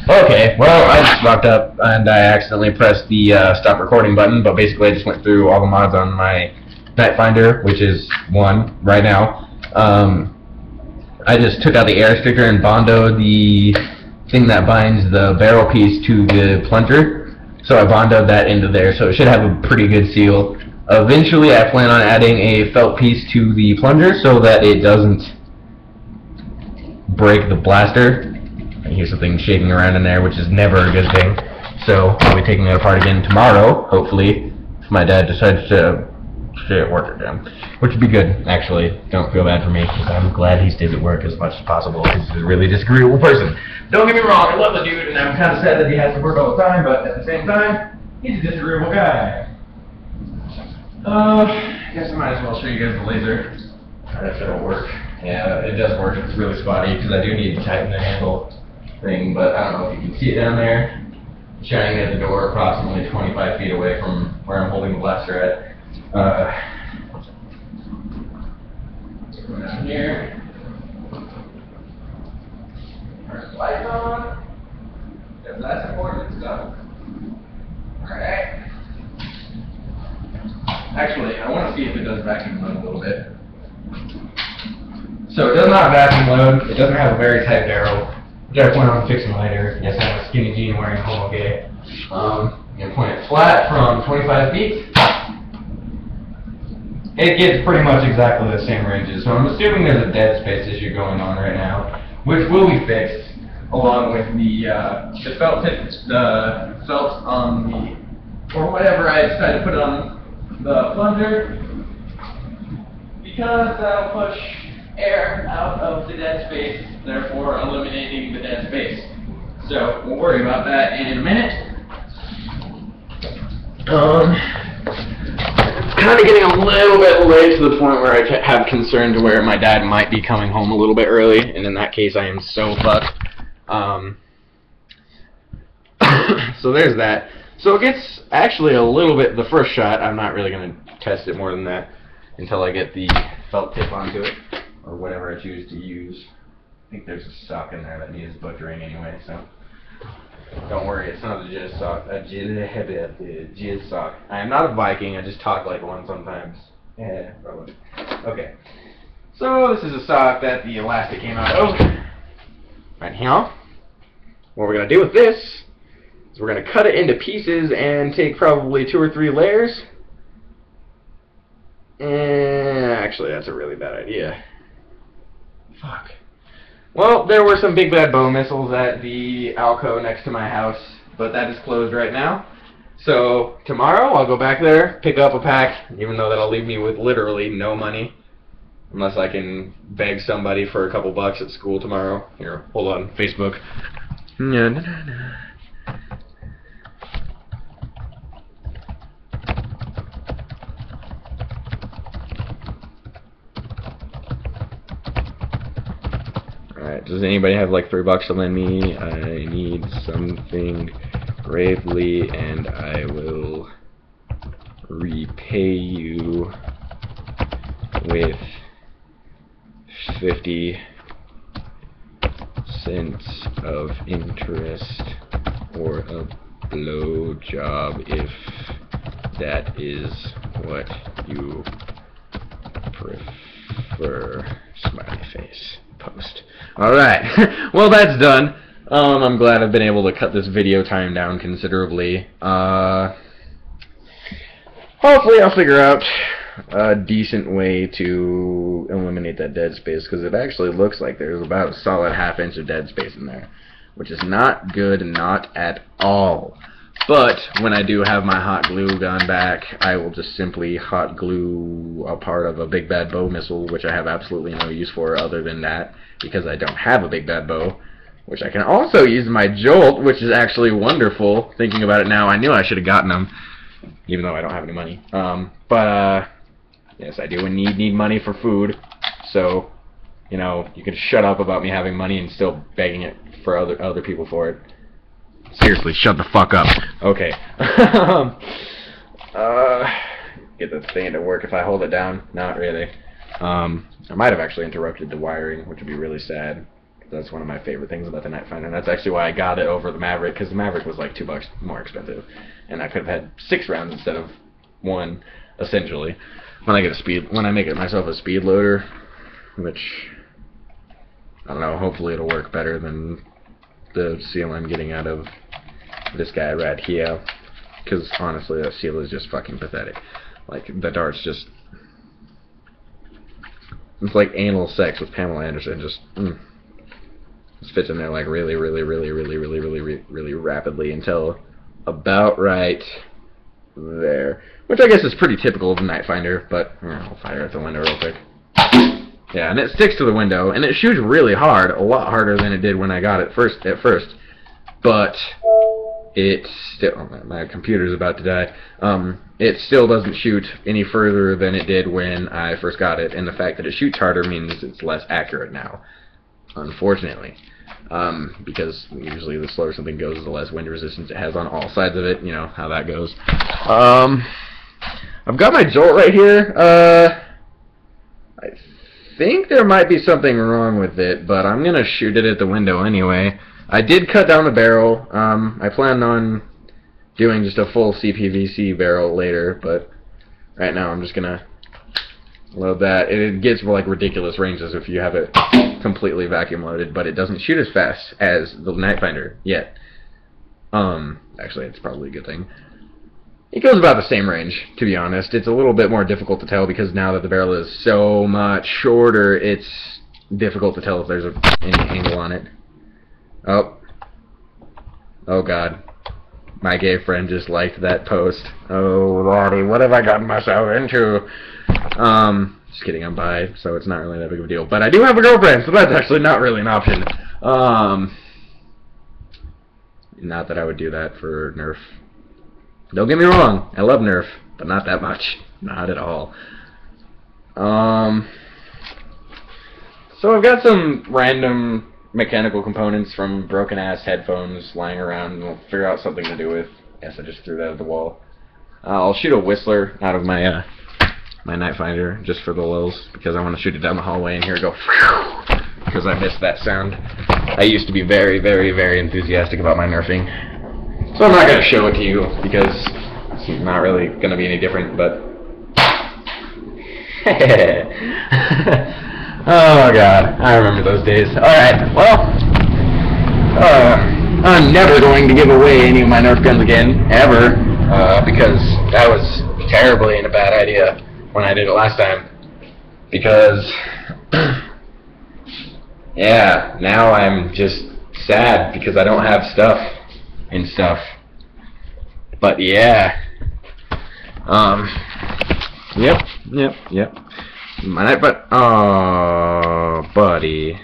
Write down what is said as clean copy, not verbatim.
Okay, well, I just fucked up and I accidentally pressed the stop recording button, but basically I just went through all the mods on my Nightfinder, which is 1 right now. I just took out the air sticker and bondoed the thing that binds the barrel piece to the plunger. So I bondoed that into there, so it should have a pretty good seal. Eventually I plan on adding a felt piece to the plunger so that it doesn't break the blaster. I hear something shaking around in there, which is never a good thing. So I'll be taking it apart again tomorrow, hopefully, if my dad decides to stay at work again. Which would be good, actually. Don't feel bad for me, because I'm glad he stays at work as much as possible. He's a really disagreeable person. Don't get me wrong, I love the dude, and I'm kind of sad that he has to work all the time, but at the same time, he's a disagreeable guy. I guess I might as well show you guys the laser. If it'll work. Yeah, it does work. It's really spotty, because I do need to tighten the handle thing, but I don't know if you can see it down there. Shining at the door approximately 25 feet away from where I'm holding the blaster at. Go down here. Turn the lights on. If that's important stuff. Alright. Actually, I want to see if it does vacuum load a little bit. So it does not vacuum load. It doesn't have a very tight barrel, which I plan on fixing later. Yes, I'm a skinny jean wearing homo gay. I'm going to point it flat from 25 feet. It gets pretty much exactly the same ranges, so I'm assuming there's a dead space issue going on right now, which will be fixed, along with the felt tip, the felt on the, or whatever I decide to put it on the plunger, because that'll push air out of the dead space, therefore eliminating the dead space. So we'll worry about that in a minute. Kind of getting a little bit late to the point where I have concern to where my dad might be coming home a little bit early, and in that case I am so fucked. So there's that. So it gets actually a little bit, the first shot, I'm not really going to test it more than that until I get the felt tip onto it, or whatever I choose to use. I think there's a sock in there that needs butchering anyway, so don't worry, it's not a jizz sock. A jizz sock. I am not a Viking, I just talk like one sometimes. Yeah, probably. Okay. So this is a sock that the elastic came out of. Right here. What we're going to do with this is we're going to cut it into pieces and take probably 2 or 3 layers. And actually, that's a really bad idea. Fuck. Well, there were some big bad bow missiles at the Alco next to my house, but that is closed right now. So tomorrow I'll go back there, pick up a pack, even though that'll leave me with literally no money. Unless I can beg somebody for a couple bucks at school tomorrow. Here, hold on, Facebook. Alright, does anybody have like $3 to lend me? I need something gravely, and I will repay you with 50 cents of interest or a blow job if that is what you prefer. Smiley face. Post. Alright, well that's done. I'm glad I've been able to cut this video time down considerably. Hopefully I'll figure out a decent way to eliminate that dead space, because it actually looks like there's about a solid ½ inch of dead space in there, which is not good, not at all. But when I do have my hot glue gun back, I will just simply hot glue a part of a big bad bow missile, which I have absolutely no use for other than that, because I don't have a big bad bow, which I can also use my Jolt, which is actually wonderful. Thinking about it now, I knew I should have gotten them, even though I don't have any money. Yes, I do need money for food, so, you know, you can shut up about me having money and still begging it for other people for it. Seriously, shut the fuck up. Okay. Get the thing to work if I hold it down. Not really. I might have actually interrupted the wiring, which would be really sad. That's one of my favorite things about the Nightfinder, and that's actually why I got it over the Maverick, because the Maverick was like $2 more expensive, and I could have had 6 rounds instead of 1, essentially. When I make it myself a speed loader, which I don't know, hopefully it'll work better than the seal I'm getting out of this guy right here, because honestly, that seal is just fucking pathetic. Like, the dart's just, it's like anal sex with Pamela Anderson. Just fits in there like really rapidly until about right there, which I guess is pretty typical of a Nightfinder. But I'll fire at the window real quick. Yeah, and it sticks to the window, and it shoots really hard, a lot harder than it did when I got it at first. But it still, oh, my computer's about to die. It still doesn't shoot any further than it did when I first got it, and the fact that it shoots harder means it's less accurate now, unfortunately. Because usually the slower something goes, the less wind resistance it has on all sides of it. You know how that goes. I've got my jolt right here. I think there might be something wrong with it, but I'm gonna shoot it at the window anyway. I did cut down the barrel. I plan on doing just a full CPVC barrel later, but right now I'm just gonna load that. It gets like ridiculous ranges if you have it completely vacuum loaded, but it doesn't shoot as fast as the Nightfinder yet. Actually, it's probably a good thing. It goes about the same range, to be honest. It's a little bit more difficult to tell because now that the barrel is so much shorter, it's difficult to tell if there's any angle on it. Oh God. My gay friend just liked that post. Oh Lordy, what have I gotten myself into? Just kidding, I'm bi, so it's not really that big of a deal. But I do have a girlfriend, so that's actually not really an option. Not that I would do that for Nerf. Don't get me wrong, I love Nerf, but not that much. Not at all. So I've got some random mechanical components from broken-ass headphones lying around, and we'll figure out something to do with. Yes, I just threw that at the wall. I'll shoot a whistler out of my my Nightfinder just for the lulz, because I want to shoot it down the hallway and hear it go because I missed that sound. I used to be very enthusiastic about my nerfing, so I'm not going to show it to you because it's not really going to be any different, but oh God, I remember those days. Alright, well, I'm never going to give away any of my Nerf guns again, ever, because that was terribly and a bad idea when I did it last time, because, yeah, now I'm just sad because I don't have stuff and stuff, but yeah, yep, my night, but, oh, buddy.